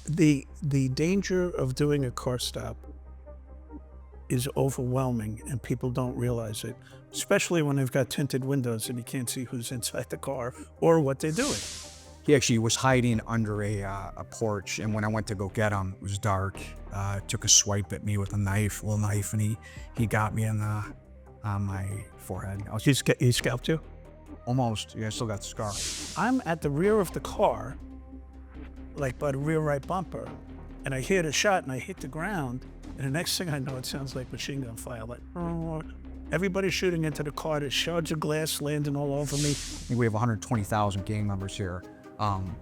The danger of doing a car stop is overwhelming, and people don't realize it, especially when they've got tinted windows and you can't see who's inside the car or what they're doing. He actually was hiding under a porch, and when I went to go get him, it was dark. Took a swipe at me with a little knife, and he got me on my forehead. I was He scalped you? almost, yeah, I still got the scar. I'm at the rear of the car, like by the rear right bumper, and I hear the shot and I hit the ground, and the next thing I know, it sounds like machine gun fire. Like, everybody's shooting into the car. There's shards of glass landing all over me. I think we have 120,000 gang members here.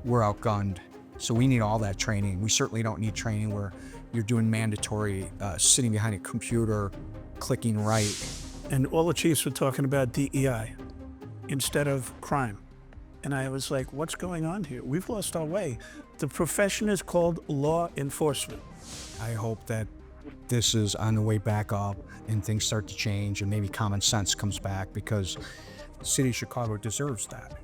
We're outgunned, so we need all that training. We certainly don't need training where you're doing mandatory sitting behind a computer, clicking right. And all the chiefs were talking about DEI instead of crime. And I was like, what's going on here? We've lost our way. The profession is called law enforcement. I hope that this is on the way back up and things start to change and maybe common sense comes back, because the city of Chicago deserves that.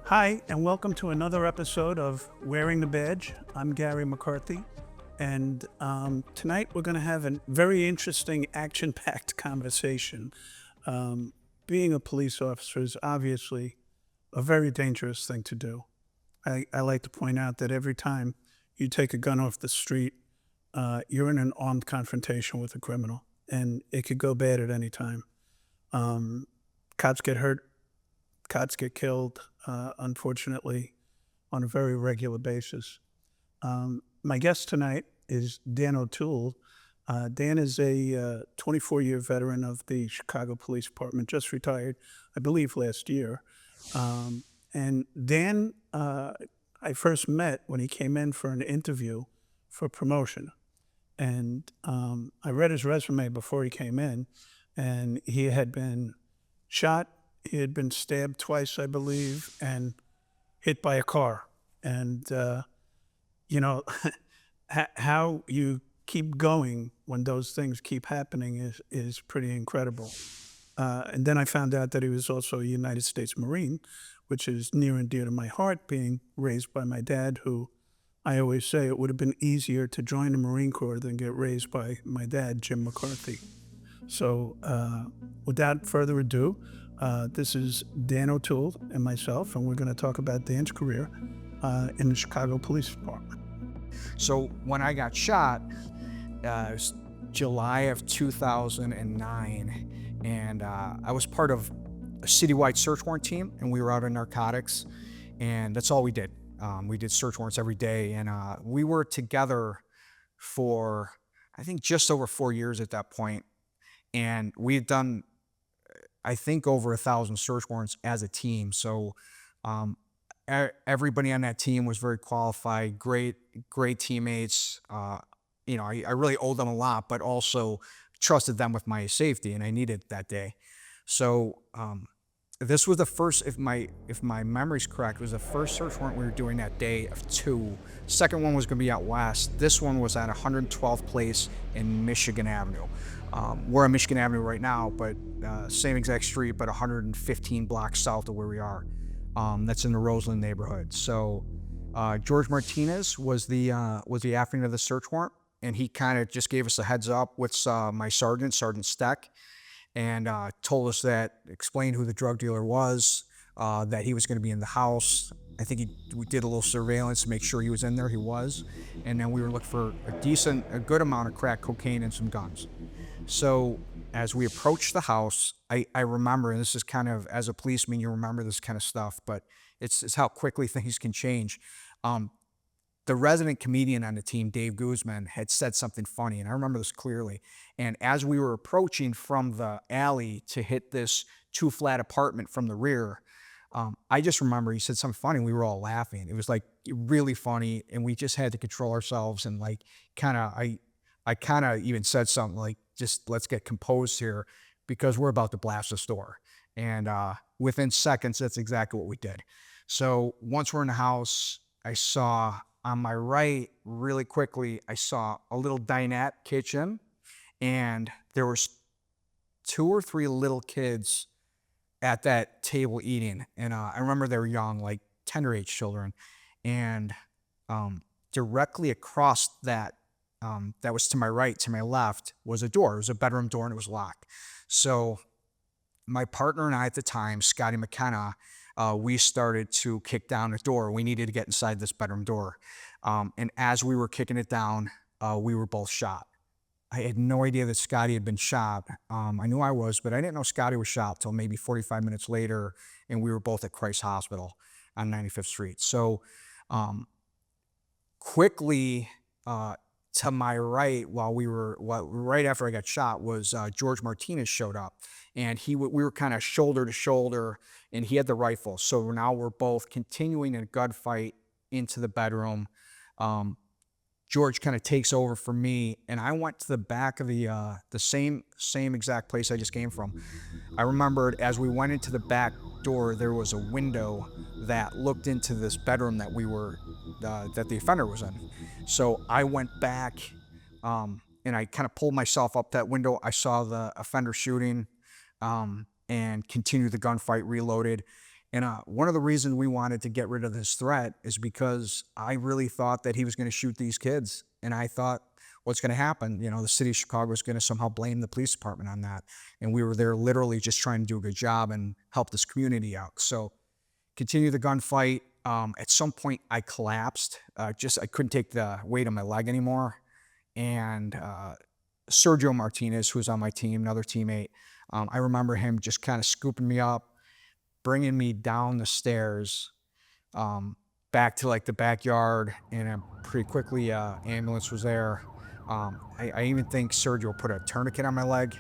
Hi, and welcome to another episode of Wearing the Badge. I'm Garry McCarthy, and tonight we're going to have a very interesting, action-packed conversation. Being a police officer is obviously a very dangerous thing to do. I like to point out that every time you take a gun off the street, you're in an armed confrontation with a criminal, and it could go bad at any time. Cops get hurt, cops get killed, unfortunately, on a very regular basis. My guest tonight is Dan O'Toole. Dan is a 24-year veteran of the Chicago Police Department, just retired, I believe, last year. And Dan, I first met when he came in for an interview for promotion. And I read his resume before he came in, and he had been shot, he had been stabbed twice, I believe, and hit by a car. And, how you keep going when those things keep happening is pretty incredible. And then I found out that he was also a United States Marine, which is near and dear to my heart, being raised by my dad, who I always say it would have been easier to join the Marine Corps than get raised by my dad, Jim McCarthy. So without further ado, this is Dan O'Toole and myself, and we're going to talk about Dan's career in the Chicago Police Department. So when I got shot, it was July of 2009, and I was part of a citywide search warrant team, and we were out on narcotics, and that's all we did. We did search warrants every day, and we were together for, I think, just over 4 years at that point, and we had done, I think, over 1,000 search warrants as a team. So everybody on that team was very qualified, great teammates. I really owed them a lot, but also trusted them with my safety, and I needed that day. So this was the first, if my memory's correct, it was the first search warrant we were doing that day of two. Second one was going to be out west. This one was at 112th Place in Michigan Avenue. We're on Michigan Avenue right now, but same exact street, but 115 blocks south of where we are. That's in the Roseland neighborhood. So George Martinez was the afternoon of the search warrant, and he kind of just gave us a heads up with my sergeant, Sergeant Steck, and told us explained who the drug dealer was, that he was going to be in the house. I think we did a little surveillance to make sure he was in there. He was. And then we were looking for a good amount of crack cocaine and some guns. So as we approached the house, I remember, and this is kind of, as a policeman, you remember this kind of stuff, but it's how quickly things can change. The resident comedian on the team, Dave Guzman, had said something funny, and I remember this clearly. And as we were approaching from the alley to hit this two-flat apartment from the rear, I just remember he said something funny, and we were all laughing. It was like really funny, and we just had to control ourselves, and I kind of even said something like, just let's get composed here because we're about to blast the store. And within seconds, that's exactly what we did. So once we're in the house, I saw on my right, really quickly, I saw a little dinette kitchen, and there was 2 or 3 little kids at that table eating. And I remember they were young, like tender age children. And Directly across that, that was to my right, to my left, was a door. It was a bedroom door and it was locked. So my partner and I at the time, Scotty McKenna, we started to kick down the door. We needed to get inside this bedroom door. And as we were kicking it down, we were both shot. I had no idea that Scotty had been shot. I knew I was, but I didn't know Scotty was shot till maybe 45 minutes later, and we were both at Christ Hospital on 95th Street. So um, quickly, to my right, right after I got shot, was George Martinez showed up, and we were kind of shoulder to shoulder, and he had the rifle. So now we're both continuing a gunfight into the bedroom. George kind of takes over for me, and I went to the back of the same exact place I just came from. I remembered as we went into the back door, there was a window that looked into this bedroom that the offender was in. So I went back, and I kind of pulled myself up that window. I saw the offender shooting, and continued the gunfight, reloaded. And one of the reasons we wanted to get rid of this threat is because I really thought that he was going to shoot these kids. And I thought, what's going to happen? You know, the city of Chicago is going to somehow blame the police department on that. And we were there literally just trying to do a good job and help this community out. So continue the gunfight. At some point, I collapsed. I couldn't take the weight on my leg anymore. And Sergio Martinez, who was on my team, another teammate, I remember him just kind of scooping me up, bringing me down the stairs, back to like the backyard, and pretty quickly ambulance was there. I even think Sergio put a tourniquet on my leg,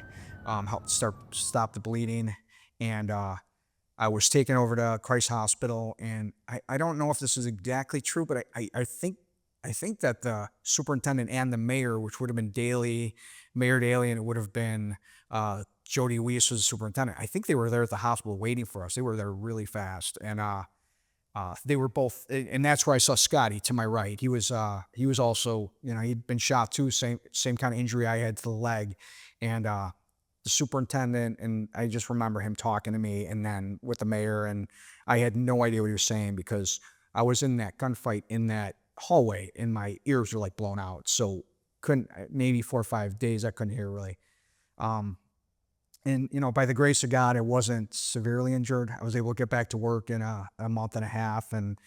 helped stop the bleeding, and I was taken over to Christ Hospital. And I don't know if this is exactly true, but I think that the superintendent and the mayor, which would have been Mayor Daley, and it would have been Jody Weiss was the superintendent. I think they were there at the hospital waiting for us. They were there really fast, and they were both. And that's where I saw Scotty to my right. He was also, you know, he'd been shot too, same kind of injury I had to the leg, and the superintendent, and I just remember him talking to me, and then with the mayor, and I had no idea what he was saying because I was in that gunfight in that hallway, and my ears were like blown out. So couldn't, maybe 4 or 5 days I couldn't hear really. And, you know, by the grace of God, I wasn't severely injured. I was able to get back to work in a month and a half. And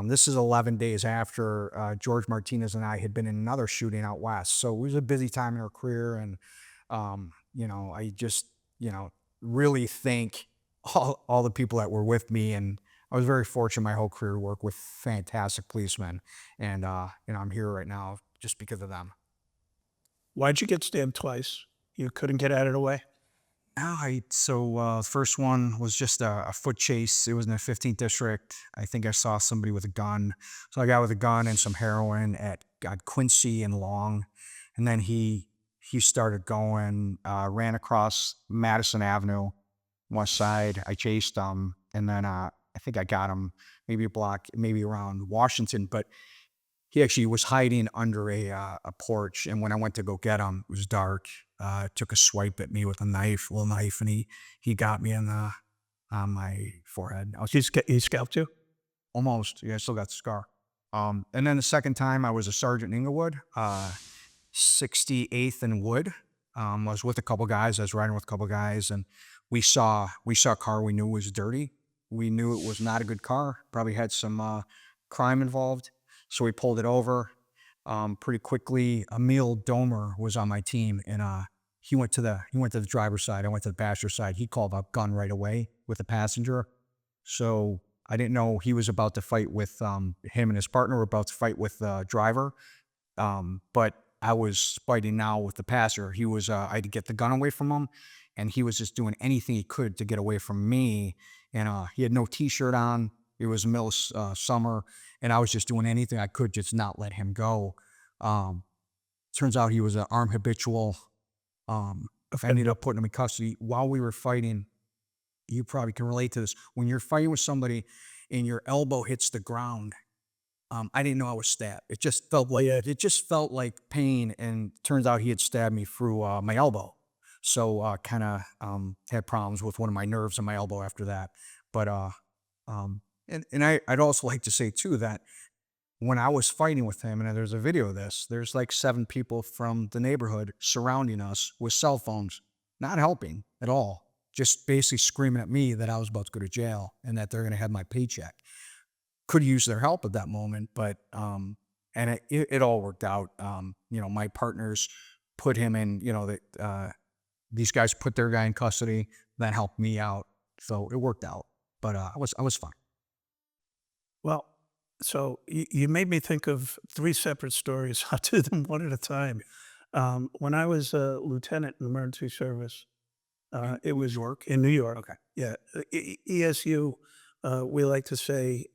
this is 11 days after George Martinez and I had been in another shooting out west. So it was a busy time in our career. And, you know, I just, you know, really thank all the people that were with me. And I was very fortunate my whole career to work with fantastic policemen. And, you know, I'm here right now just because of them. Why'd you get stabbed twice? You couldn't get out of the way? First one was just a foot chase. It was in the 15th district. I think I saw somebody with a gun. So I got with a gun and some heroin at Quincy and Long. And then he started going, ran across Madison Avenue, west side. I chased him. And then I think I got him maybe a block, maybe around Washington. But he actually was hiding under a porch, and when I went to go get him, it was dark. Took a swipe at me with a little knife, and he got me on my forehead. He scalped you? Almost, yeah, I still got the scar. And then the second time, I was a sergeant in Englewood, 68th and Wood. I was with a couple guys. I was riding with a couple guys, and we saw a car we knew was dirty. We knew it was not a good car. Probably had some crime involved. So we pulled it over. Pretty quickly, Emil Domer was on my team, and he went to the driver's side. I went to the passenger side. He called out gun right away with the passenger. So I didn't know he was about to fight with him and his partner were about to fight with the driver. But I was fighting now with the passenger. I had to get the gun away from him, and he was just doing anything he could to get away from me. And he had no T-shirt on. It was middle of summer, and I was just doing anything I could just not let him go. Turns out he was an armed habitual. I ended up putting him in custody while we were fighting. You probably can relate to this. When you're fighting with somebody and your elbow hits the ground, I didn't know I was stabbed. It just felt like pain, and turns out he had stabbed me through my elbow. So kind of had problems with one of my nerves in my elbow after that. But and I'd also like to say too that when I was fighting with him, and there's a video of this, there's like 7 people from the neighborhood surrounding us with cell phones, not helping at all, just basically screaming at me that I was about to go to jail and that they're going to have my paycheck. Could use their help at that moment, but and it all worked out. My partners put him in. These guys put their guy in custody, that helped me out, so it worked out. But I was fine. Well, so you made me think of three separate stories. I'll do them one at a time. When I was a lieutenant in emergency service, it was York. in New York. Okay. Yeah, ESU. We like to say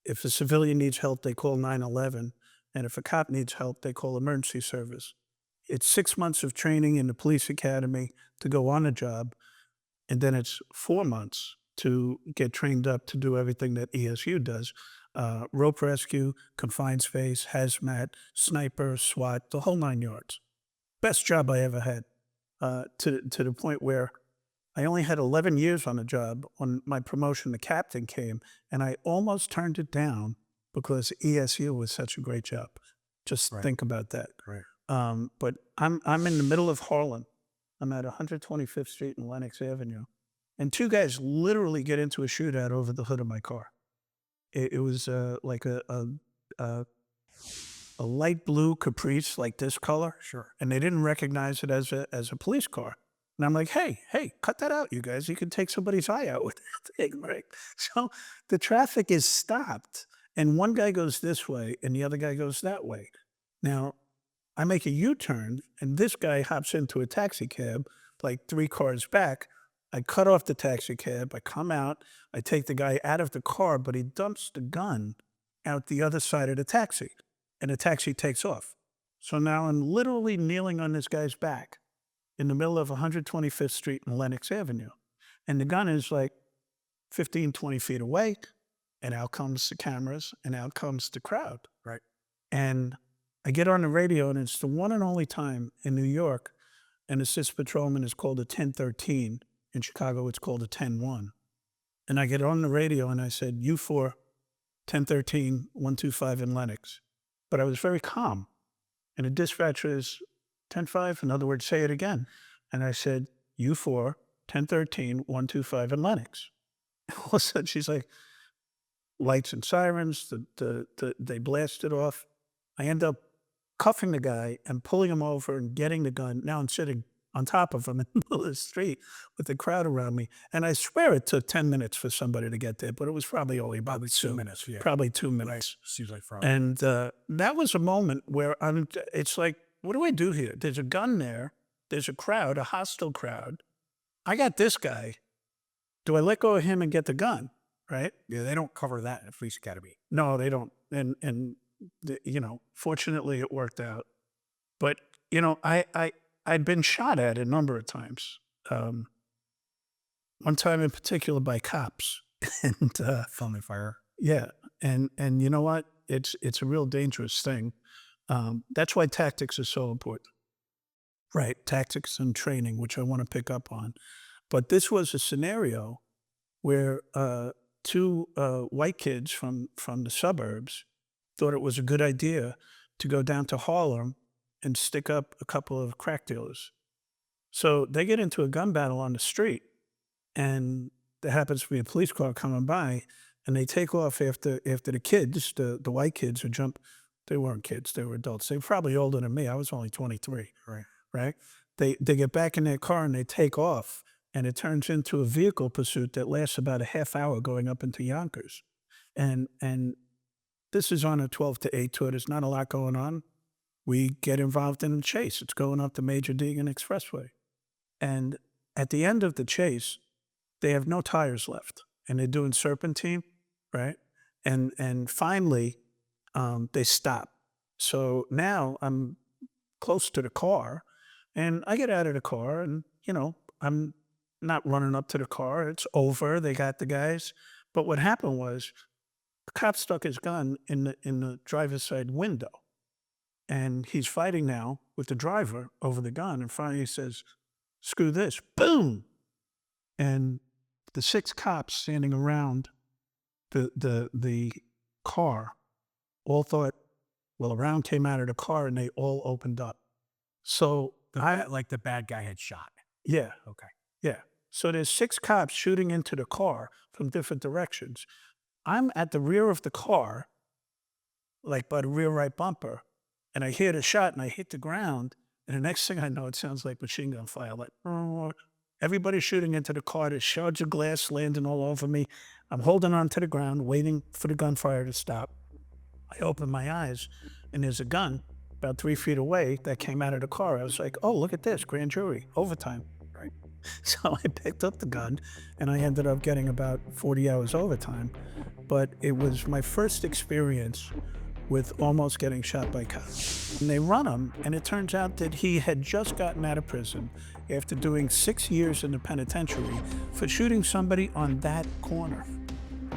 if a civilian needs help, they call 911, and if a cop needs help, they call emergency service. It's 6 months of training in the police academy to go on a job, and then it's 4 months to get trained up to do everything that ESU does. Rope rescue, confined space, hazmat, sniper, SWAT, the whole 9 yards. Best job I ever had, to the point where I only had 11 years on the job. When my promotion to captain came, and I almost turned it down because ESU was such a great job. Just Right. think about that. Right. But I'm in the middle of Harlem. I'm at 125th Street and Lenox Avenue, and two guys literally get into a shootout over the hood of my car. It was like a light blue Caprice, like this color, Sure. and they didn't recognize it as a police car. And I'm like, hey, cut that out, you guys. You can take somebody's eye out with that thing, right? So the traffic is stopped, and one guy goes this way, and the other guy goes that way. Now, I make a U-turn, and this guy hops into a taxi cab like 3 cars back. I cut off the taxi cab. I come out. I take the guy out of the car, but he dumps the gun out the other side of the taxi, and the taxi takes off. So now I'm literally kneeling on this guy's back in the middle of 125th Street and Lenox Avenue. And the gun is like 15, 20 feet away, and out comes the cameras, and out comes the crowd. Right. And I get on the radio, and it's the one and only time in New York an assist patrolman is called a 1013. In Chicago, it's called a 10-1. And I get on the radio, and I said, U4, 1013, 125 in Lenox. But I was very calm. And the dispatcher is 10-5, in other words, say it again. And I said, U4, 1013, 125 in Lenox. And all of a sudden, she's like, lights and sirens, they blasted off. I end up cuffing the guy and pulling him over and getting the gun. Now I'm sitting on top of him in the middle of the street with the crowd around me. And I swear it took 10 minutes for somebody to get there, but it was probably only about 2 minutes. Yeah. Probably 2 minutes. Seems like forever. And that was a moment where it's like, what do I do here? There's a gun there. There's a crowd, a hostile crowd. I got this guy. Do I let go of him and get the gun? Right? Yeah, they don't cover that in a police academy. No, they don't. And fortunately it worked out. But, I'd been shot at a number of times. One time in particular by cops. And Friendly fire. yeah, and you know what? It's a real dangerous thing. That's why tactics are so important. Right, tactics and training, which I want to pick up on. But this was a scenario where two white kids from the suburbs thought it was a good idea to go down to Harlem and stick up a couple of crack dealers. So they get into a gun battle on the street, and there happens to be a police car coming by, and they take off after the kids, the white kids who jump. They weren't kids, they were adults. They were probably older than me. I was only 23. Right? They get back in their car and they take off, and it turns into a vehicle pursuit that lasts about a half hour going up into Yonkers. And this is on a 12 to 8 tour. There's not a lot going on. We get involved in a chase. It's going up the Major Deegan Expressway. And at the end of the chase, they have no tires left, and they're doing serpentine, right? And finally, they stop. So now I'm close to the car, and I get out of the car, and, I'm not running up to the car. It's over. They got the guys. But what happened was the cop stuck his gun in the driver's side window, and he's fighting now with the driver over the gun. And finally he says, screw this. Boom. And the 6 cops standing around the car all thought, well, a round came out of the car and they all opened up. So Like the bad guy had shot. yeah, Okay. yeah. So there's 6 cops shooting into the car from different directions. I'm at the rear of the car, like by the rear right bumper, and I hear the shot and I hit the ground. And the next thing I know, it sounds like machine gun fire. Like everybody's shooting into the car. There's shards of glass landing all over me. I'm holding on to the ground, waiting for the gunfire to stop. I open my eyes, and there's a gun about 3 feet away that came out of the car. I was like, "Oh, look at this! Grand jury overtime." Right. So I picked up the gun, and I ended up getting about 40 hours overtime. But it was my first experience with almost getting shot by cops. And they run him, and it turns out that he had just gotten out of prison after doing 6 years in the penitentiary for shooting somebody on that corner.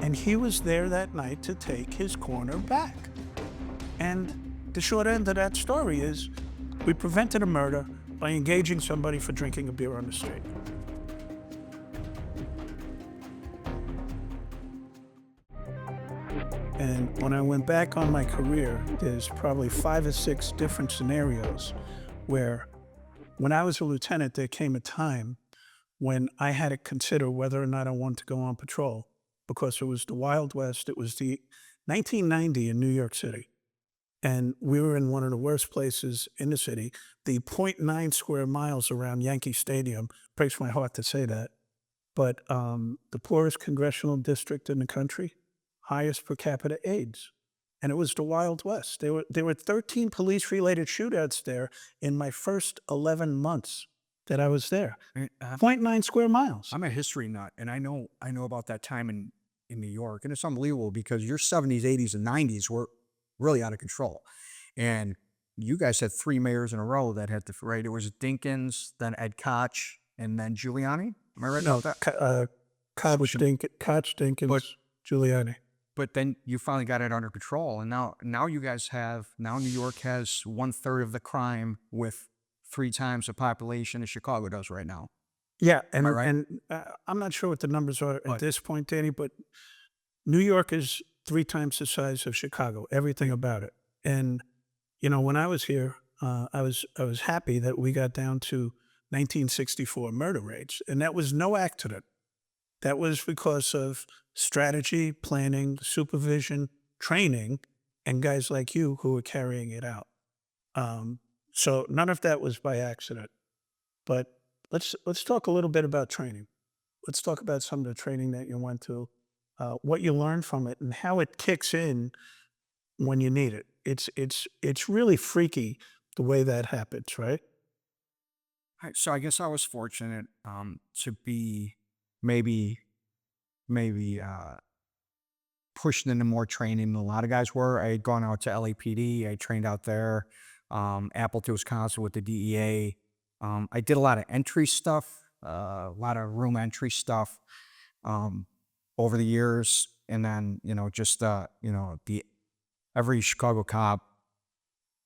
And he was there that night to take his corner back. And the short end of that story is we prevented a murder by engaging somebody for drinking a beer on the street. And when I went back on my career, there's probably 5 or 6 different scenarios where when I was a lieutenant, there came a time when I had to consider whether or not I wanted to go on patrol because it was the Wild West. It was the 1990 in New York City. And we were in one of the worst places in the city. The .9 square miles around Yankee Stadium, breaks my heart to say that, but the poorest congressional district in the country, highest per capita AIDS. And it was the Wild West. There were 13 police-related shootouts there in my first 11 months that I was there. .9 square miles. I'm a history nut, and I know about that time in New York, and it's unbelievable because your 70s, 80s, and 90s were really out of control. And you guys had 3 mayors in a row that had the right. It was Dinkins, then Ed Koch, and then Giuliani. Am I right No, about that? Koch, Dinkins, Giuliani. But then you finally got it under control, and now you guys have New York has 1/3 of the crime with 3 times the population as Chicago does right now. Yeah, Am I right? and I'm not sure what the numbers are at this point, Danny, but New York is 3 times the size of Chicago, everything about it. And, you know, when I was here, I was happy that we got down to 1964 murder rates, and that was no accident. That was because of strategy, planning, supervision, training, and guys like you who were carrying it out. So none of that was by accident. But let's talk a little bit about training. Let's talk about some of the training that you went to, what you learned from it, and how it kicks in when you need it. It's really freaky the way that happens, right? So I guess I was fortunate to be maybe pushed into more training than a lot of guys were. I had gone out to LAPD. I trained out there, Appleton, Wisconsin with the DEA. I did a lot of entry stuff, a lot of room entry stuff over the years. And then, just, every Chicago cop,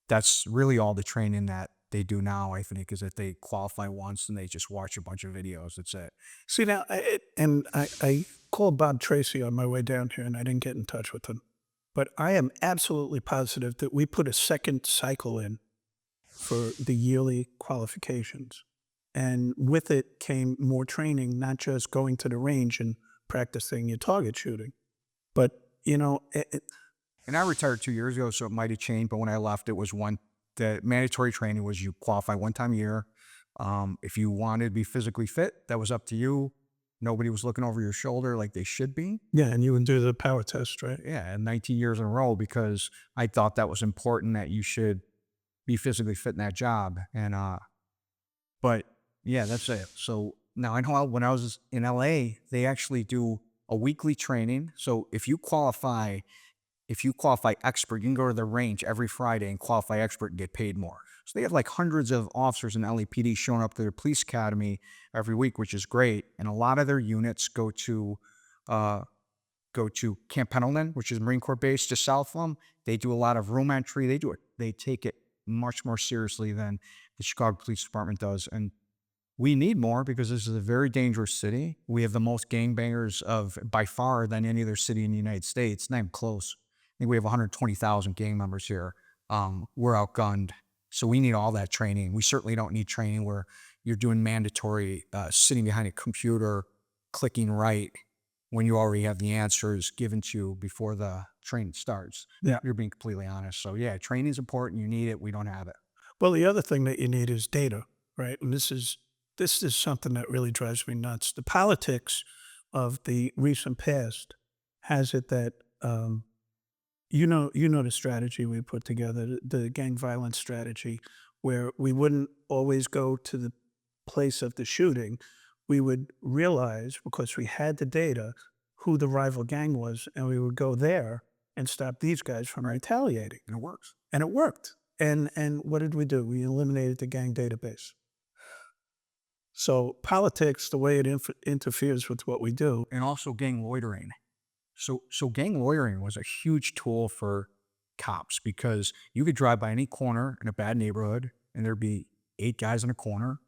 that's really all the training that they do now, I think, is that they qualify once and they just watch a bunch of videos. That's it. See now, I called Bob Tracy on my way down here, and I didn't get in touch with him. But I am absolutely positive that we put a second cycle in for the yearly qualifications, and with it came more training, not just going to the range and practicing your target shooting, but And I retired 2 years ago, so it might have changed. But when I left, it was the mandatory training was you qualify one time a year. If you wanted to be physically fit, that was up to you. Nobody was looking over your shoulder like they should be. yeah, and you would do the power test, right? Yeah, and 19 years in a row because I thought that was important that you should be physically fit in that job. And but yeah, that's it. So now I know when I was in LA, they actually do a weekly training. So if you qualify expert, you can go to the range every Friday and qualify expert and get paid more. So they have like hundreds of officers in LAPD showing up to their police academy every week, which is great. And a lot of their units go to Camp Pendleton, which is Marine Corps base just south of them. They do a lot of room entry. They take it much more seriously than the Chicago Police Department does. And we need more because this is a very dangerous city. We have the most gangbangers by far than any other city in the United States, not even close. think we have 120,000 gang members here. We're outgunned. So we need all that training. We certainly don't need training where you're doing mandatory sitting behind a computer, clicking right when you already have the answers given to you before the training starts. Yeah. You're being completely honest. So yeah, training is important. You need it. We don't have it. Well, the other thing that you need is data, right? And this is something that really drives me nuts. The politics of the recent past has it that you know the strategy we put together, the gang violence strategy, where we wouldn't always go to the place of the shooting. We would realize, because we had the data, who the rival gang was, and we would go there and stop these guys from retaliating. And it works. And it worked. And what did we do? We eliminated the gang database. So politics, the way it interferes with what we do. And also gang loitering. So gang loitering was a huge tool for cops because you could drive by any corner in a bad neighborhood and there'd be 8 guys in a corner.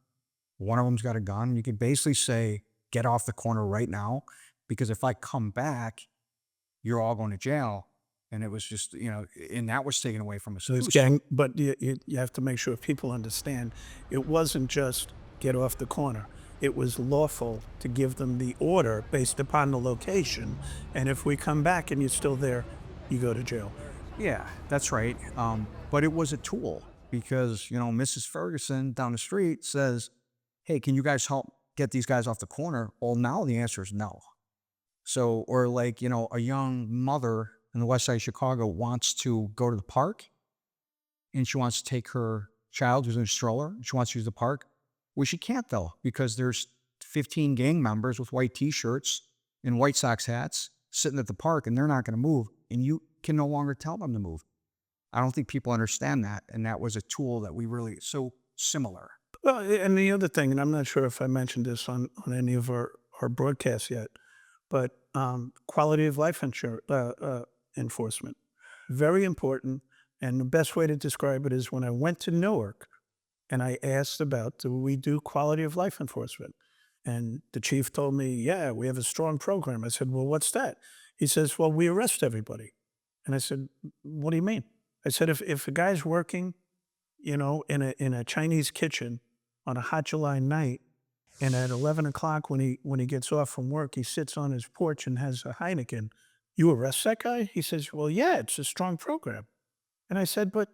One of them's got a gun. You could basically say, get off the corner right now, because if I come back, you're all going to jail. And it was just, and that was taken away from us. So it's gang, but you have to make sure people understand it wasn't just get off the corner. It was lawful to give them the order based upon the location. And if we come back and you're still there, you go to jail. Yeah, that's right. But it was a tool because, Mrs. Ferguson down the street says, hey, can you guys help get these guys off the corner? Well, now the answer is no. So, or like, a young mother in the west side of Chicago wants to go to the park and she wants to take her child who's in a stroller. She wants to use the park. Well, she can't though, because there's 15 gang members with white t-shirts and White Sox hats sitting at the park and they're not going to move. And you can no longer tell them to move. I don't think people understand that. And that was a tool that we really, so similar. Well, and the other thing, and I'm not sure if I mentioned this on any of our broadcasts yet, but quality of life enforcement, very important. And the best way to describe it is when I went to Newark and I asked about, do we do quality of life enforcement? And the chief told me, yeah, we have a strong program. I said, well, what's that? He says, well, we arrest everybody. And I said, what do you mean? I said, if a guy's working, in a Chinese kitchen on a hot July night, and at 11 o'clock when he gets off from work, he sits on his porch and has a Heineken, you arrest that guy? He says, well, yeah, it's a strong program. And I said, but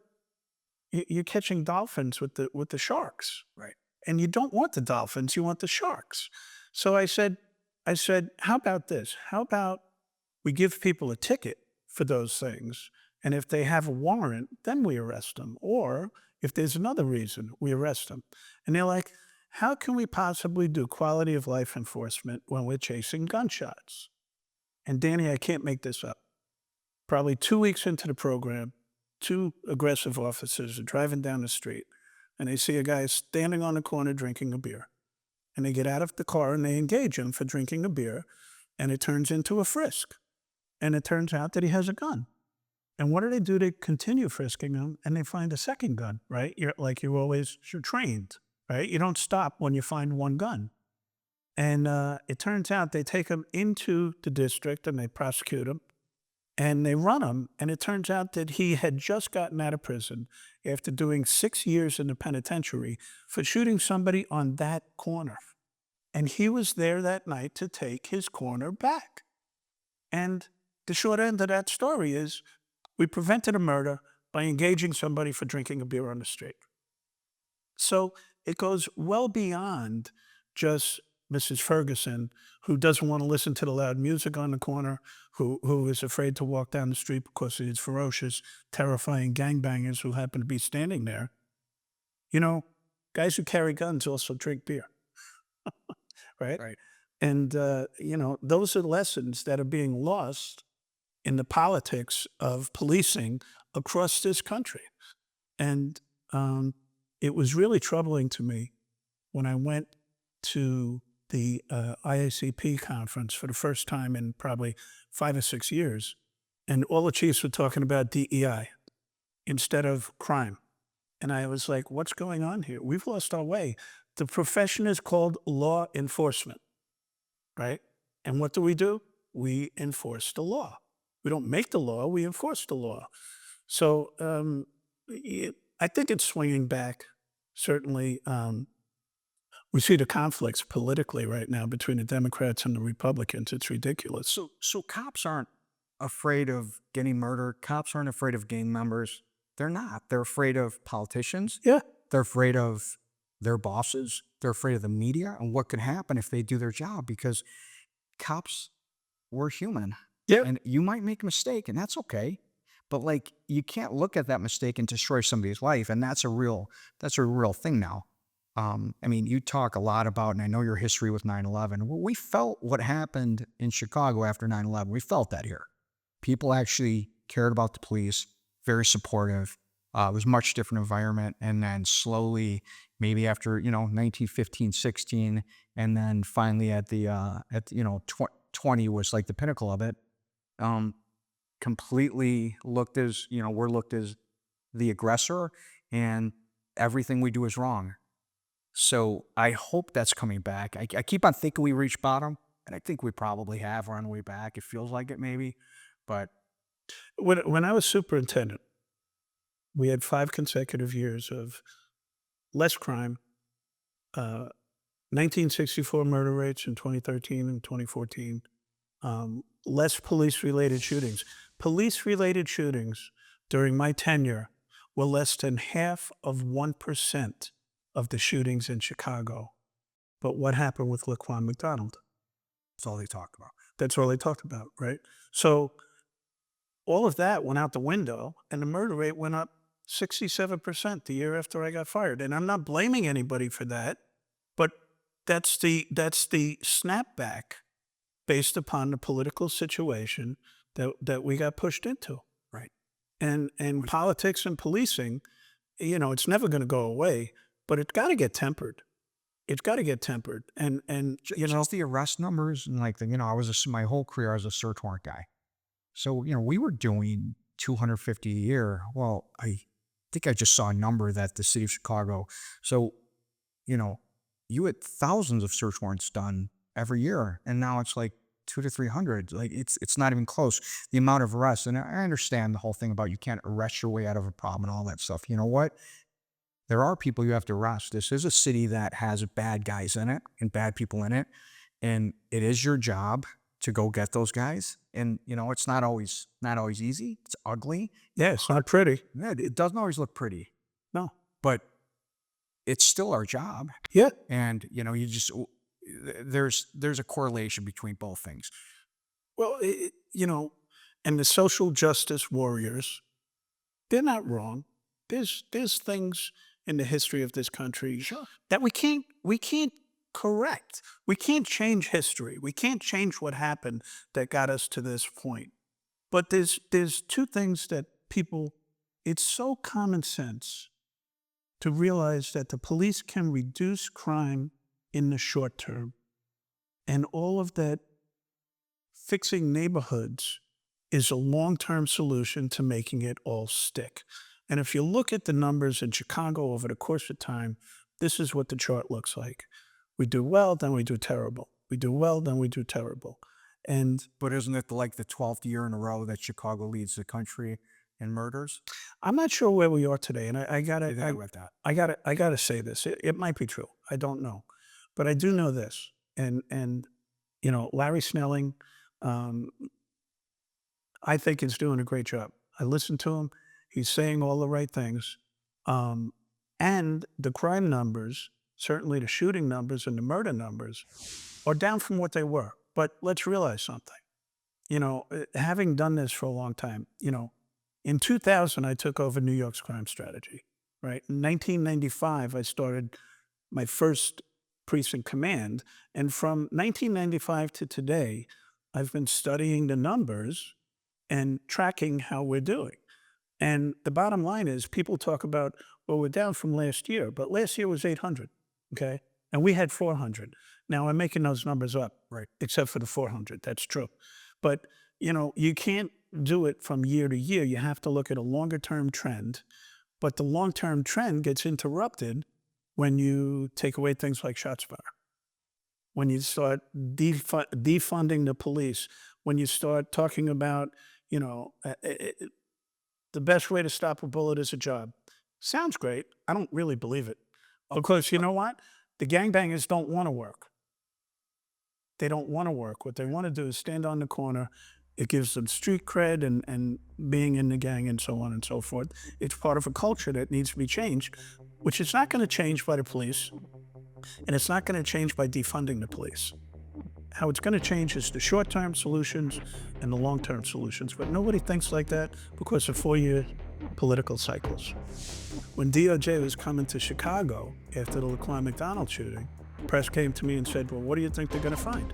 you're catching dolphins with the sharks, right? And you don't want the dolphins, you want the sharks. So I said, how about this? How about we give people a ticket for those things, and if they have a warrant, then we arrest them. Or if there's another reason, we arrest them. And they're like, how can we possibly do quality of life enforcement when we're chasing gunshots? And Danny, I can't make this up. Probably 2 weeks into the program, 2 aggressive officers are driving down the street and they see a guy standing on the corner drinking a beer. And they get out of the car and they engage him for drinking a beer, and it turns into a frisk. And it turns out that he has a gun. And what do they do? They continue frisking him and they find a second gun, right? You're trained, right? You don't stop when you find one gun. And it turns out they take him into the district and they prosecute him. And they run him, and it turns out that he had just gotten out of prison after doing 6 years in the penitentiary for shooting somebody on that corner. And he was there that night to take his corner back. And the short end of that story is we prevented a murder by engaging somebody for drinking a beer on the street. So it goes well beyond just Mrs. Ferguson, who doesn't want to listen to the loud music on the corner, who is afraid to walk down the street because of these ferocious, terrifying gangbangers who happen to be standing there. Guys who carry guns also drink beer, right? Right. And, those are lessons that are being lost in the politics of policing across this country. And it was really troubling to me when I went to the IACP conference for the first time in probably 5 or 6 years, and all the chiefs were talking about DEI instead of crime. And I was like, what's going on here? We've lost our way. The profession is called law enforcement, right? And what do? We enforce the law. We don't make the law, we enforce the law. So I think it's swinging back. Certainly, we see the conflicts politically right now between the Democrats and the Republicans. It's ridiculous. So cops aren't afraid of getting murdered. Cops aren't afraid of gang members. They're not. They're afraid of politicians. Yeah, They're afraid of their bosses. They're afraid of the media and what could happen if they do their job because cops, we're human. yeah. And you might make a mistake and that's okay. But like you can't look at that mistake and destroy somebody's life. And that's a real thing now. I mean, you talk a lot about, and I know your history with 9/11. Well, we felt what happened in Chicago after 9/11. We felt that here. People actually cared about the police, very supportive. It was a much different environment. And then slowly, maybe after, 1915, 16, and then finally at 20 was like the pinnacle of it. Completely looked as, we're looked as the aggressor and everything we do is wrong. So I hope that's coming back. I keep on thinking we reached bottom, and I think we probably have. We're on the way back. It feels like it maybe, but When I was superintendent, we had 5 consecutive years of less crime, 1964 murder rates in 2013 and 2014, less police-related shootings. Police-related shootings during my tenure were less than half of 1% of the shootings in Chicago. But what happened with Laquan McDonald? that's all they talk about. That's all they talked about, right? So all of that went out the window, and the murder rate went up 67% the year after I got fired. And I'm not blaming anybody for that, but that's the snapback based upon the political situation that we got pushed into. Right. And politics and policing, it's never going to go away, but it's got to get tempered. It's got to get tempered. And Just the arrest numbers and like I was my whole career I was a search warrant guy. So we were doing 250 a year. Well, I think I just saw a number that the city of Chicago. So you had thousands of search warrants done every year, and now it's like 200 to 300. Like it's not even close. The amount of arrests, and I understand the whole thing about you can't arrest your way out of a problem and all that stuff. You know what? There are people you have to arrest. This is a city that has bad guys in it and bad people in it, and it is your job to go get those guys. And it's not always easy. It's ugly. yeah, it's not pretty. Yeah, it doesn't always look pretty, No. but it's still our job. Yeah. And you just there's a correlation between both things. Well, and the social justice warriors, they're not wrong. There's things in the history of this country that we can't correct. We can't change history. We can't change what happened that got us to this point. But there's 2 things that it's so common sense to realize that the police can reduce crime in the short term. And all of that fixing neighborhoods is a long-term solution to making it all stick. And if you look at the numbers in Chicago over the course of time, this is what the chart looks like. We do well, then we do terrible. We do well, then we do terrible. But isn't it like the 12th year in a row that Chicago leads the country in murders? I'm not sure where we are today, and I I read that. gotta say this. It might be true. I don't know, but I do know this. And Larry Snelling, I think is doing a great job. I listen to him. He's saying all the right things. And the crime numbers, certainly the shooting numbers and the murder numbers, are down from what they were. But let's realize something. Having done this for a long time, in 2000, I took over New York's crime strategy, right? In 1995, I started my first precinct command. And from 1995 to today, I've been studying the numbers and tracking how we're doing. And the bottom line is people talk about, well, we're down from last year, but last year was 800, okay? And we had 400. Now, I'm making those numbers up, Right. except for the 400. That's true. But, you can't do it from year to year. You have to look at a longer-term trend. But the long-term trend gets interrupted when you take away things like ShotSpotter, when you start defunding the police, when you start talking about, the best way to stop a bullet is a job. Sounds great. I don't really believe it. Because you know what? The gangbangers don't want to work. They don't want to work. What they want to do is stand on the corner. It gives them street cred and being in the gang and so on and so forth. It's part of a culture that needs to be changed, which is not going to change by the police, and it's not going to change by defunding the police. How it's going to change is the short-term solutions and the long-term solutions. But nobody thinks like that because of 4-year political cycles. When DOJ was coming to Chicago after the Laquan McDonald shooting, the press came to me and said, well, what do you think they're going to find?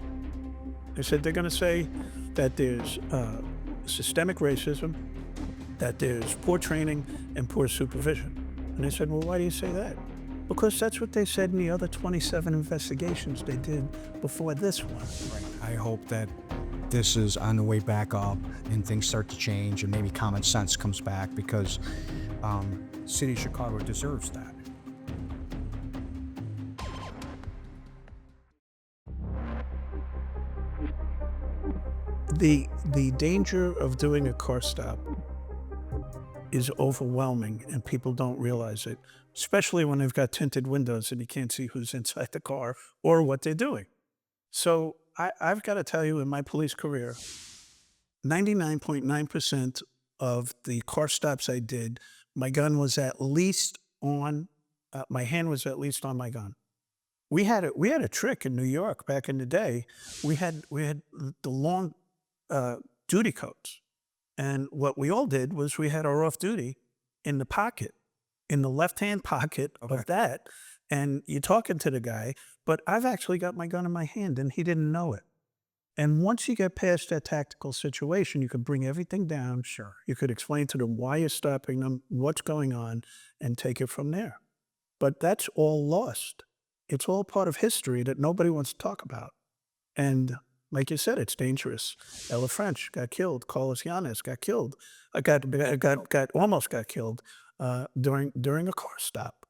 They said they're going to say that there's systemic racism, that there's poor training and poor supervision. And I said, well, why do you say that? Because that's what they said in the other 27 investigations they did before this one. Right. I hope that this is on the way back up and things start to change and maybe common sense comes back, because city of Chicago deserves that. The danger of doing a car stop is overwhelming, and people don't realize it, especially when they've got tinted windows and you can't see who's inside the car or what they're doing. So I've got to tell you, in my police career, 99.9% of the car stops I did, my gun was at least on, my hand was at least on my gun. We had a trick in New York back in the day. We had the long duty coats. And what we all did was we had our off duty in the pocket, in the left-hand pocket of that. And you're talking to the guy, but I've actually got my gun in my hand and he didn't know it. And once you get past that tactical situation, you could bring everything down. Sure. You could explain to them why you're stopping them, what's going on, and take it from there. But that's all lost. It's all part of history that nobody wants to talk about. And like you said, it's dangerous. Ella French got killed. Carlos Yanes got killed. Almost got killed during a car stop.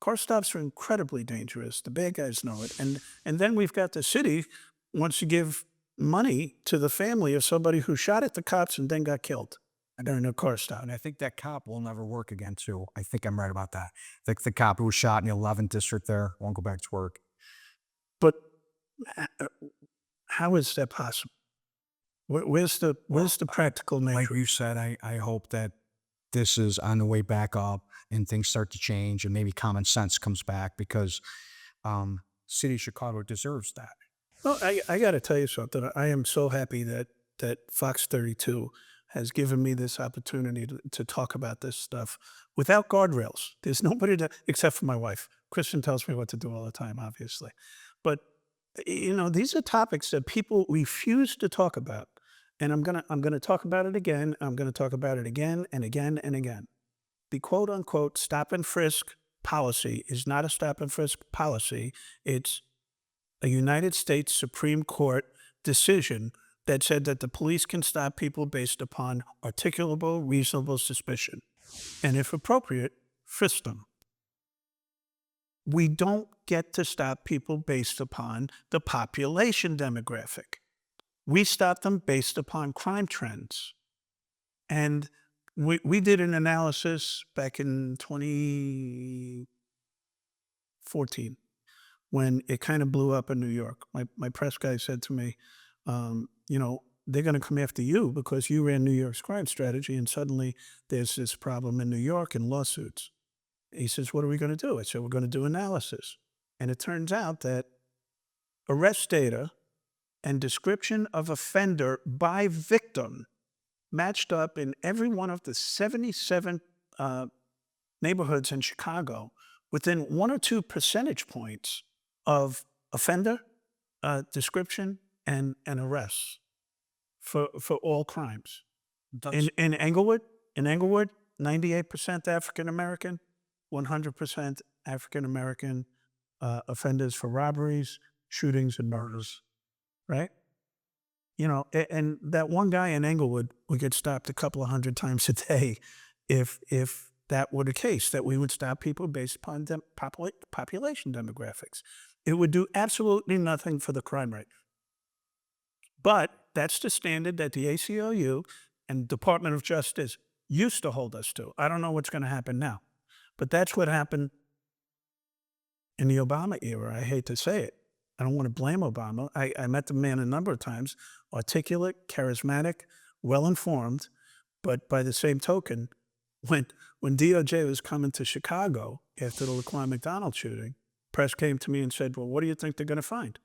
Car stops are incredibly dangerous. The bad guys know it. And then we've got the city wants to give money to the family of somebody who shot at the cops and then got killed during a car stop. And I think that cop will never work again, too. I think I'm right about that. The cop who was shot in the 11th district there won't go back to work. But how is that possible? Where's the practical nature? Like you said, I hope that this is on the way back up and things start to change and maybe common sense comes back, because city of Chicago deserves that. Well, I got to tell you something. I am so happy that Fox 32 has given me this opportunity to talk about this stuff without guardrails. There's nobody except for my wife. Kristen tells me what to do all the time, obviously. But these are topics that people refuse to talk about. And I'm gonna talk about it again. I'm gonna talk about it again and again and again. The quote unquote stop and frisk policy is not a stop and frisk policy. It's a United States Supreme Court decision that said that the police can stop people based upon articulable, reasonable suspicion, and if appropriate, frisk them. We don't get to stop people based upon the population demographic. We stop them based upon crime trends. And we did an analysis back in 2014 when it kind of blew up in New York. My press guy said to me, they're going to come after you because you ran New York's crime strategy, and suddenly there's this problem in New York and lawsuits. He says, what are we going to do? I said, we're going to do analysis. And it turns out that arrest data and description of offender by victim matched up in every one of the 77 neighborhoods in Chicago within 1 or 2 percentage points of offender description and arrests for all crimes. In Englewood, 98% African American, 100% African American offenders for robberies, shootings, and murders, right? And that one guy in Englewood would get stopped a couple of hundred times a day if that were the case, that we would stop people based upon population demographics. It would do absolutely nothing for the crime rate. But that's the standard that the ACLU and Department of Justice used to hold us to. I don't know what's going to happen now, but that's what happened in the Obama era. I hate to say it. I don't want to blame Obama. I met the man a number of times, articulate, charismatic, well-informed, but by the same token, when when DOJ was coming to Chicago after the Laquan McDonald shooting, press came to me and said, "Well, what do you think they're going to find?"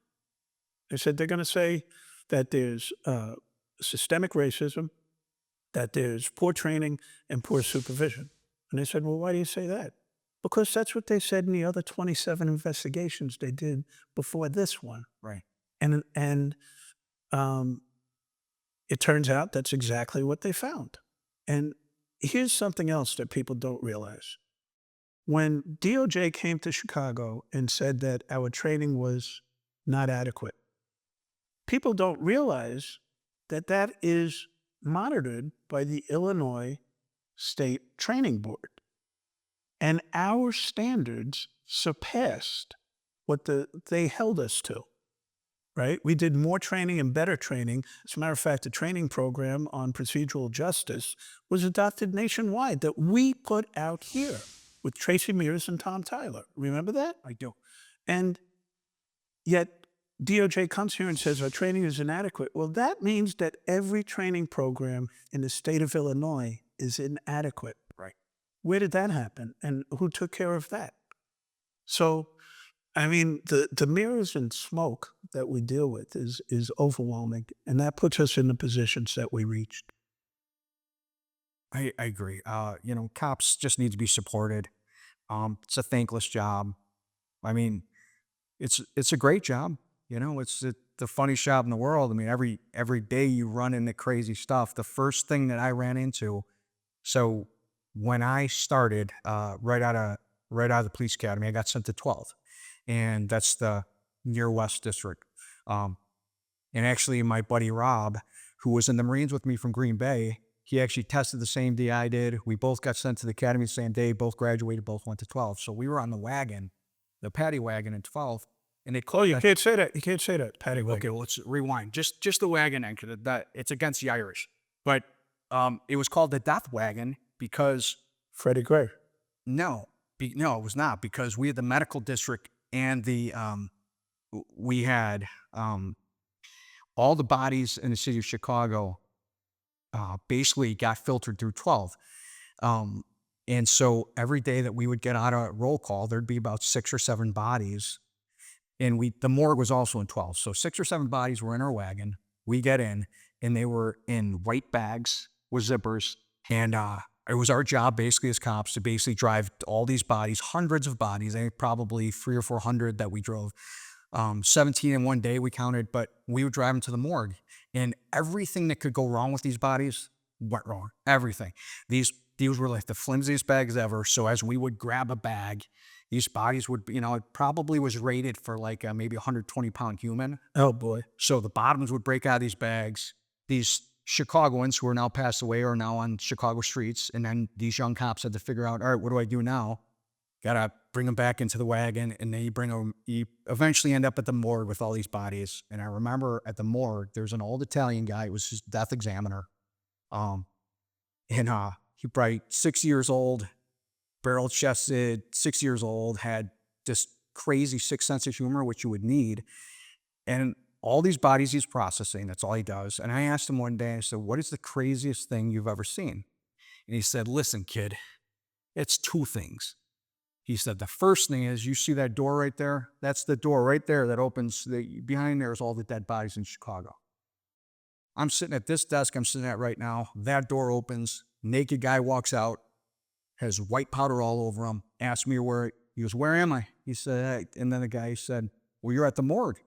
They said they're going to say that there's systemic racism, that there's poor training and poor supervision. And they said, "Well, why do you say that?" Because that's what they said in the other 27 investigations they did before this one. Right. And it turns out that's exactly what they found. And here's something else that people don't realize. When DOJ came to Chicago and said that our training was not adequate, people don't realize that that is monitored by the Illinois State Training Board. And our standards surpassed what they held us to, right? We did more training and better training. As a matter of fact, the training program on procedural justice was adopted nationwide that we put out here with Tracy Mears and Tom Tyler. Remember that? I do. And yet DOJ comes here and says our training is inadequate. Well, that means that every training program in the state of Illinois is inadequate. Right. Where did that happen? And who took care of that? So, I mean, the mirrors and smoke that we deal with is overwhelming. And that puts us in the positions that we reached. I agree. Cops just need to be supported. It's a thankless job. I mean, it's a great job. It's the funniest job in the world. I mean, every day you run into crazy stuff. The first thing that I ran into, so when I started right out of the police academy, I got sent to 12th, and that's the near West District. And actually, my buddy Rob, who was in the Marines with me from Green Bay, he actually tested the same day I did. We both got sent to the academy the same day. Both graduated. Both went to 12. So we were on the wagon, the paddy wagon in 12th. And they Oh, you can't say that. You can't say that, Patty. Okay, well, let's rewind. Just the wagon entry. That it's against the Irish, but it was called the Death Wagon because Freddie Gray. no, it was not, because we had the medical district and we had all the bodies in the city of Chicago basically got filtered through 12. And so every day that we would get out a roll call, there'd be about 6 or 7 bodies. And the morgue was also in 12. So 6 or 7 bodies were in our wagon. We get in, and they were in white bags with zippers. And it was our job, basically, as cops, to basically drive all these bodies, hundreds of bodies, probably 300 or 400 that we drove. 17 in one day we counted, but we would drive them to the morgue. And everything that could go wrong with these bodies went wrong. Everything. These were like the flimsiest bags ever. So as we would grab a bag, these bodies would, it probably was rated for like maybe 120-pound human. Oh, boy. So the bottoms would break out of these bags. These Chicagoans who are now passed away are now on Chicago streets. And then these young cops had to figure out, all right, what do I do now? Got to bring them back into the wagon. And then you eventually end up at the morgue with all these bodies. And I remember at the morgue, there's an old Italian guy. It was his death examiner. He probably 6 years old, barrel-chested, 6 years old, had this crazy sixth sense of humor, which you would need. And all these bodies he's processing, that's all he does. And I asked him one day, I said, what is the craziest thing you've ever seen? And he said, listen, kid, it's 2 things. He said, the first thing is, you see that door right there? That's the door right there that opens. Behind there is all the dead bodies in Chicago. I'm sitting at this desk I'm sitting at right now. That door opens. Naked guy walks out, has white powder all over him, asked me he goes, where am I? He said, and then the guy said, well, you're at the morgue.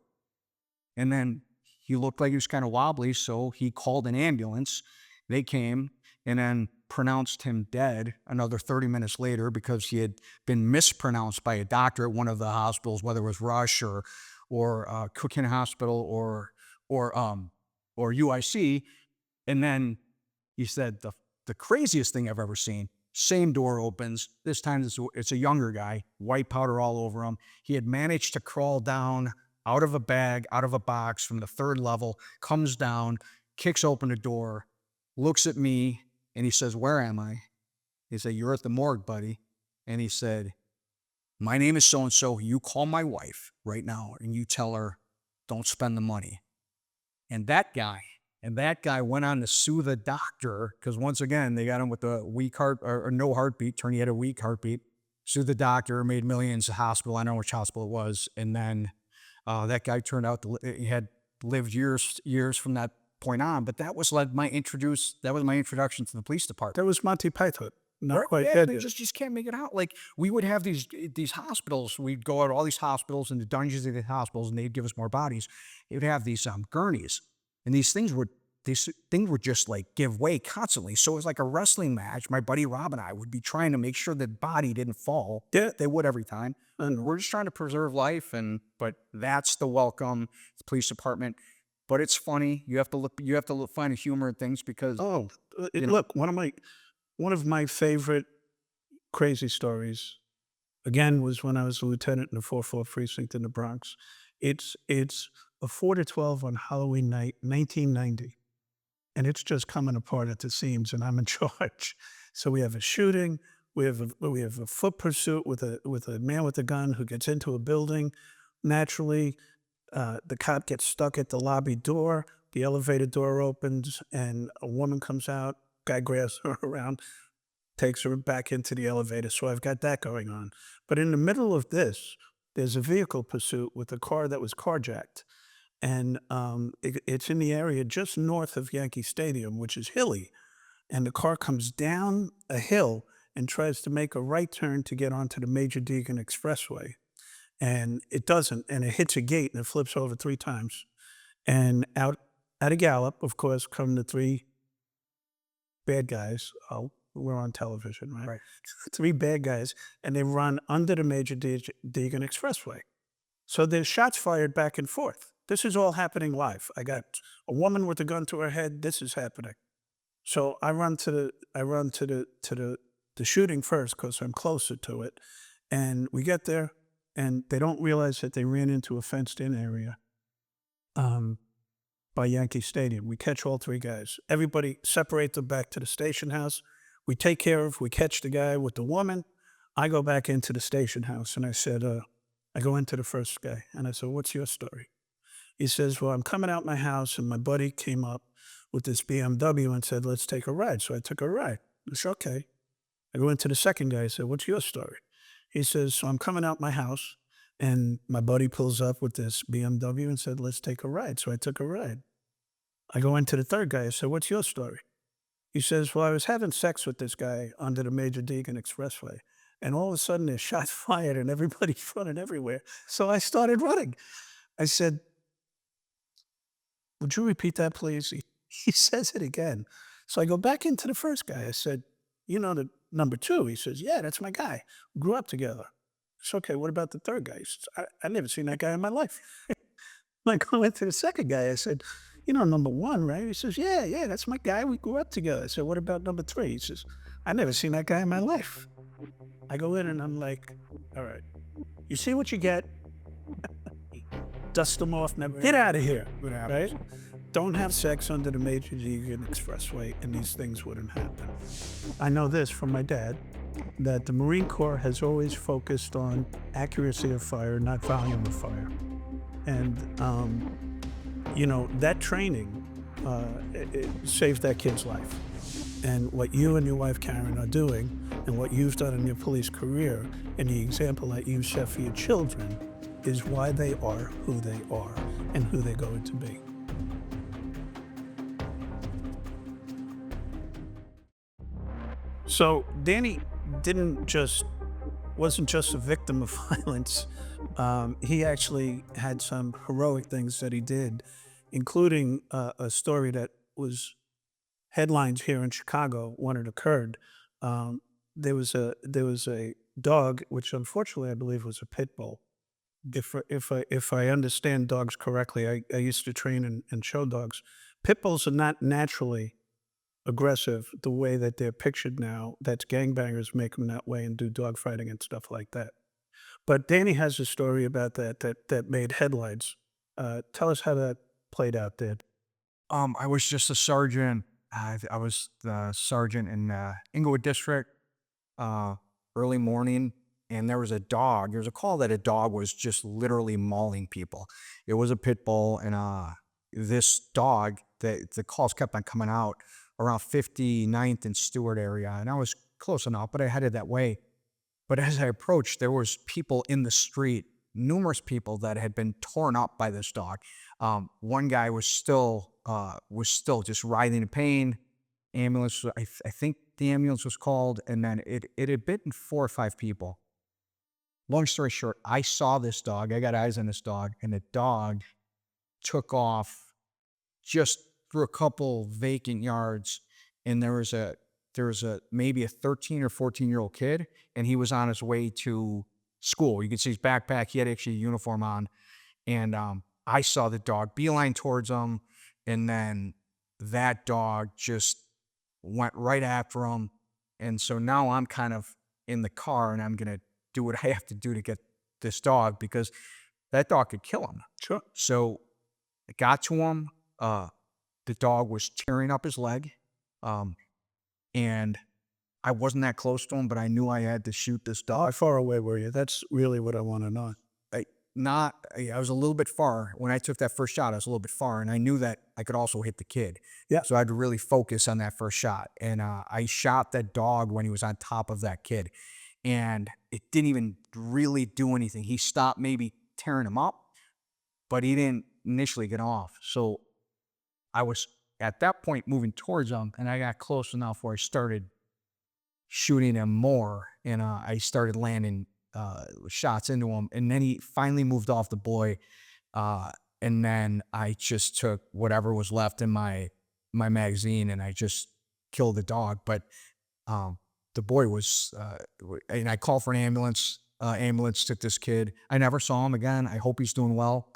And then he looked like he was kind of wobbly, so he called an ambulance. They came and then pronounced him dead another 30 minutes later because he had been mispronounced by a doctor at one of the hospitals, whether it was Rush or Cook County Hospital or UIC. And then he said, the craziest thing I've ever seen, same door opens. This time it's a younger guy, white powder all over him. He had managed to crawl down out of a bag, out of a box from the 3rd level, comes down, kicks open the door, looks at me, and he says, "Where am I?" He said, "You're at the morgue, buddy." And he said, "My name is so-and-so. You call my wife right now and you tell her, don't spend the money." And that guy went on to sue the doctor because once again, they got him with a weak heart or no heartbeat. Turned he had a weak heartbeat. Sued the doctor, made millions. The hospital, I don't know which hospital it was. And then that guy turned out to he had lived years from that point on. But that was my introduction to the police department. That was Monty Python. Not Right? quite Yeah, dead they yet. just can't make it out. Like we would have these hospitals. We'd go out to all these hospitals and the dungeons of the hospitals, and they'd give us more bodies. They would have these gurneys, and these things would just like give way constantly. So it was like a wrestling match. My buddy Rob and I would be trying to make sure the body didn't fall. Yeah. They would every time. And we're just trying to preserve life. But that's the welcome to the police department. But it's funny. You have to find a humor in things because Oh, look, one of my favorite crazy stories, again, was when I was a lieutenant in the 4th precinct in the Bronx. It's a 4 to 12 on Halloween night, 1990, and it's just coming apart at the seams, and I'm in charge. So we have a shooting. We have a foot pursuit with a man with a gun who gets into a building. Naturally, the cop gets stuck at the lobby door. The elevator door opens, and a woman comes out. Guy grabs her around, takes her back into the elevator. So I've got that going on. But in the middle of this, there's a vehicle pursuit with a car that was carjacked. And it's in the area just north of Yankee Stadium, which is hilly. And the car comes down a hill and tries to make a right turn to get onto the Major Deegan Expressway. And it doesn't. And it hits a gate and it flips over 3 times. And out at a gallop, of course, come the 3 bad guys. Oh, we're on television, right? 3 bad guys, and they run under the Major Deegan Expressway. So there's shots fired back and forth. This is all happening live. I got a woman with a gun to her head. This is happening. So I run to the shooting first because I'm closer to it, and we get there, and they don't realize that they ran into a fenced-in area. By Yankee Stadium. We catch all 3 guys. Everybody separate them back to the station house. We catch the guy with the woman. I go back into the station house and I said, I go into the first guy and I said, "What's your story?" He says, "Well, I'm coming out my house and my buddy came up with this BMW and said, let's take a ride." So I took a ride. I said, "Okay." I go into the second guy. I said, "What's your story?" He says, "So I'm coming out my house and my buddy pulls up with this BMW and said, let's take a ride." So I took a ride. I go into the third guy. I said, "What's your story?" He says, "Well, I was having sex with this guy under the Major Deegan Expressway. And all of a sudden there's shots fired and everybody's running everywhere." So I started running. I said, "Would you repeat that, please?" He says it again. So I go back into the first guy. I said, "You know the number 2?" He says, "Yeah, that's my guy. We grew up together." It's okay. What about the third guy? He says, I never seen that guy in my life." I go into the second guy. I said, "You know number 1, right?" He says, Yeah, that's my guy. We grew up together." I said, "What about number 3? He says, "I never seen that guy in my life." I go in and I'm like, "All right, you see what you get? Dust them off, never get out of here." Right? Don't have sex under the Major Deegan Expressway and these things wouldn't happen. I know this from my dad, that the Marine Corps has always focused on accuracy of fire, not volume of fire. And, that training, it saved that kid's life. And what you and your wife, Karen, are doing, and what you've done in your police career, and the example that you've set for your children, is why they are who they are and who they're going to be. So Danny wasn't just a victim of violence. He actually had some heroic things that he did, including a story that was headlines here in Chicago when it occurred. There was a dog, which unfortunately I believe was a pit bull. If I understand dogs correctly, I used to train and show dogs. Pit bulls are not naturally aggressive the way that they're pictured now. That's gangbangers make them that way and do dog fighting and stuff like that. But Danny has a story about that made headlines. Tell us how that played out, Dad. I was just a sergeant I was the sergeant in Englewood district, uh, early morning, and there was a dog. There was a call that a dog was just literally mauling people. It was a pit bull, and this dog, the calls kept on coming out around 59th and Stewart area, and I was close enough, but I headed that way. But as I approached, there was people in the street, numerous people that had been torn up by this dog. One guy was still just writhing in pain. Ambulance, I think the ambulance was called, and then it had bitten 4 or 5 people. Long story short, I saw this dog. I got eyes on this dog, and the dog took off just through a couple vacant yards, and there was a maybe a 13 or 14-year-old kid, and he was on his way to school. You can see his backpack. He had actually a uniform on, and I saw the dog beeline towards him, and then that dog just went right after him. And so now I'm kind of in the car, and I'm gonna do what I have to do to get this dog because that dog could kill him. Sure. So I got to him. The dog was tearing up his leg. Um, and I wasn't that close to him, but I knew I had to shoot this How dog. far away were you? That's really what I want to know. I was a little bit far. When I took that first shot, I was a little bit far, and I knew that I could also hit the kid. Yeah. So I had to really focus on that first shot. And I shot that dog when he was on top of that kid. And it didn't even really do anything. He stopped maybe tearing him up, but he didn't initially get off. So I was at that point moving towards him, and I got close enough where I started shooting him more, and I started landing shots into him, and then he finally moved off the boy, and then I just took whatever was left in my magazine, and I just killed the dog. But the boy was, and I called for an ambulance. Ambulance took this kid. I never saw him again. I hope he's doing well.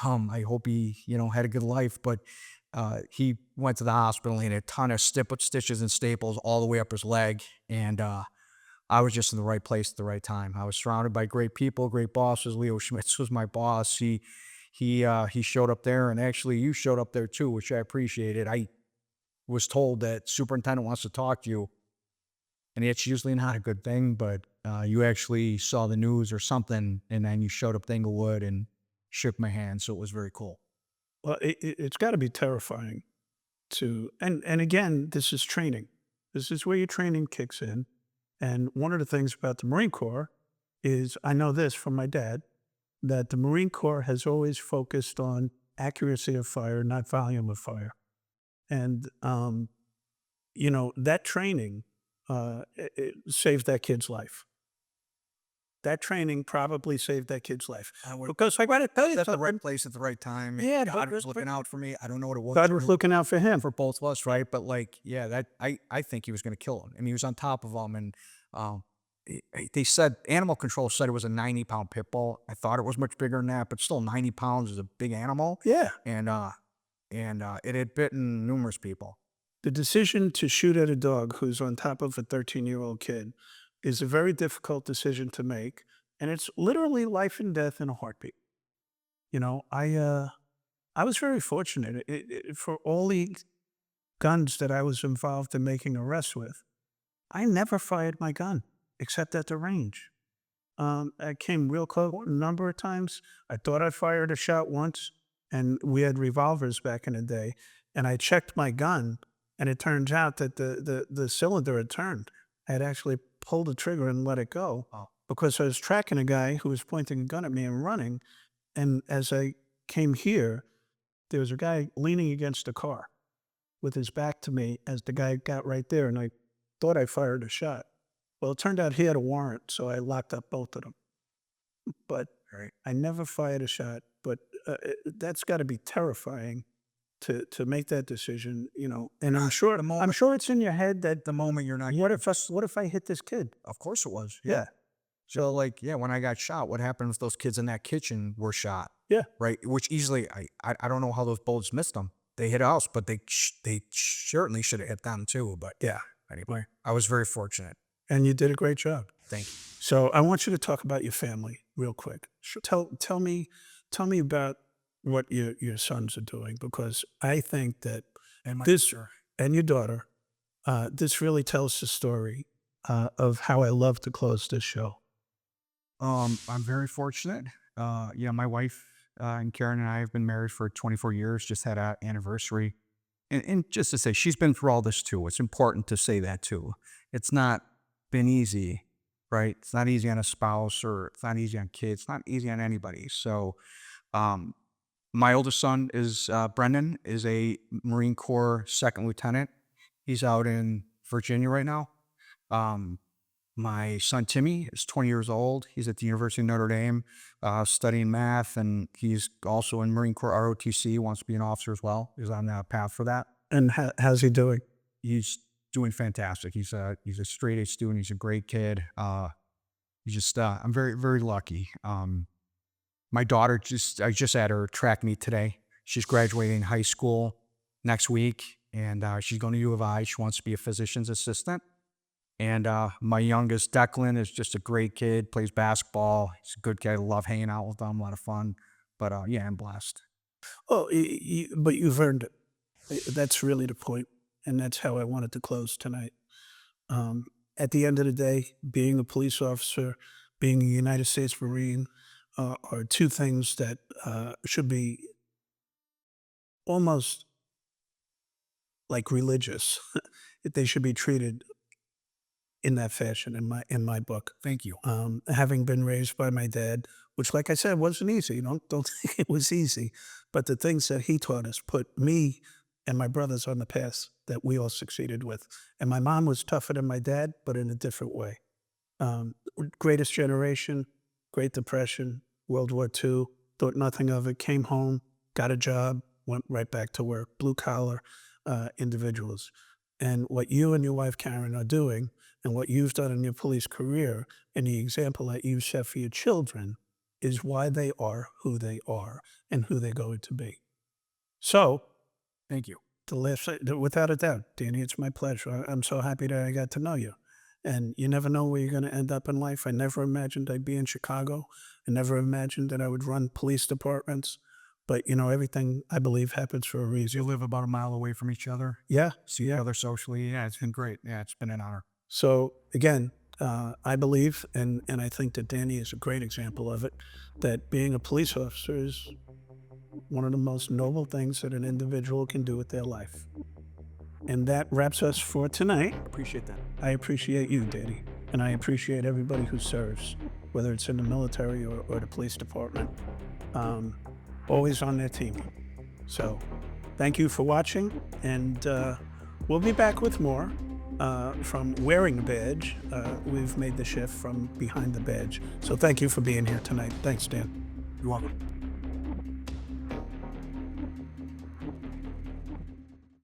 I hope he, had a good life. But he went to the hospital. He had a ton of stitches and staples all the way up his leg, and I was just in the right place at the right time. I was surrounded by great people, great bosses. Leo Schmitz was my boss. He showed up there, and actually you showed up there too, which I appreciated. I was told that superintendent wants to talk to you, and it's usually not a good thing, but you actually saw the news or something, and then you showed up to Englewood and shook my hand, so it was very cool. Well, it's got to be terrifying and again, this is training. This is where your training kicks in. And one of the things about the Marine Corps is I know this from my dad, that the Marine Corps has always focused on accuracy of fire, not volume of fire. And, that training it saved that kid's life. That training probably saved that kid's life. Because I got to tell you At the something. right place at the right time. Yeah, God was looking out for me. I don't know what it was God was looking out for him. for both of us, right? But yeah, that I think he was going to kill him, and he was on top of him. And they said animal control said it was a 90-pound pit bull. I thought it was much bigger than that, but still 90 pounds is a big animal. Yeah. And it had bitten numerous people. The decision to shoot at a dog who's on top of a 13-year-old kid is a very difficult decision to make, and it's literally life and death in a heartbeat. I was very fortunate for all the guns that I was involved in making arrests with. I never fired my gun except at the range. I came real close a number of times. I thought I fired a shot once, and we had revolvers back in the day, and I checked my gun, and it turns out that the cylinder had turned. I had actually pulled the trigger and let it go because I was tracking a guy who was pointing a gun at me and running. And as I came here, there was a guy leaning against a car with his back to me as the guy got right there, and I thought I fired a shot. Well, it turned out he had a warrant, so I locked up both of them. But Right. I never fired a shot. But that's got to be terrifying to make that decision, And I'm sure it's in your head that The moment you're not, what if I hit this kid? of course it was. Yeah, So when I got shot, what happened if those kids in that kitchen were shot? yeah. Right. Which easily, I don't know how those bullets missed them. They hit us, but they certainly should have hit them too. But Yeah. anyway, I was very fortunate. And you did a great job. Thank you. So I want you to talk about your family real quick. Tell me about what your sons are doing, because I think that And my this sister. and your daughter, this really tells the story of how I love to close this show. I'm very fortunate. Yeah, my wife and Karen and I have been married for 24 years. Just had our anniversary, and just to say, she's been through all this too. It's important to say that too. It's not been easy, right? It's not easy on a spouse, or it's not easy on kids. It's not easy on anybody. So, um, my oldest son is Brendan, is a Marine Corps second lieutenant. He's out in Virginia right now. Um, my son Timmy is 20 years old. He's at the University of Notre Dame studying math, and he's also in Marine Corps ROTC, wants to be an officer as well. He's on the path for that. And how's he doing? He's doing fantastic. He's a straight A student. He's a great kid. I'm very, very lucky. My daughter, I just had her track meet today. She's graduating high school next week, and she's going to U of I. She wants to be a physician's assistant. And my youngest, Declan, is just a great kid, plays basketball. He's a good kid. I love hanging out with him, a lot of fun. But yeah, I'm blessed. Oh, but you've earned it. That's really the point, and that's how I wanted to close tonight. At the end of the day, being a police officer, being a United States Marine, are two things that should be almost like religious. They should be treated in that fashion in my book. Thank you. Having been raised by my dad, which, like I said, wasn't easy. Don't think it was easy, but the things that he taught us put me and my brothers on the path that we all succeeded with. And my mom was tougher than my dad, but in a different way. Greatest generation, Great Depression, World War II, thought nothing of it, came home, got a job, went right back to work, blue collar individuals. And what you and your wife, Karen, are doing, and what you've done in your police career, and the example that you've set for your children, is why they are who they are and who they're going to be. So, Thank you. without a doubt, Danny, it's my pleasure. I'm so happy that I got to know you. And you never know where you're going to end up in life. I never imagined I'd be in Chicago. I never imagined that I would run police departments. But, everything, I believe, happens for a You reason. live about a mile away from each other, Yeah, see each other socially. Yeah, it's been great. Yeah, it's been an honor. So, again, I believe, and I think that Danny is a great example of it, that being a police officer is one of the most noble things that an individual can do with their life. And that wraps us for tonight. Appreciate that. I appreciate you, Danny, and I appreciate everybody who serves, whether it's in the military or the police department, always on their team. So thank you for watching, and we'll be back with more from wearing the badge. We've made the shift from behind the badge. So thank you for being here tonight. Thanks, Dan. You're welcome.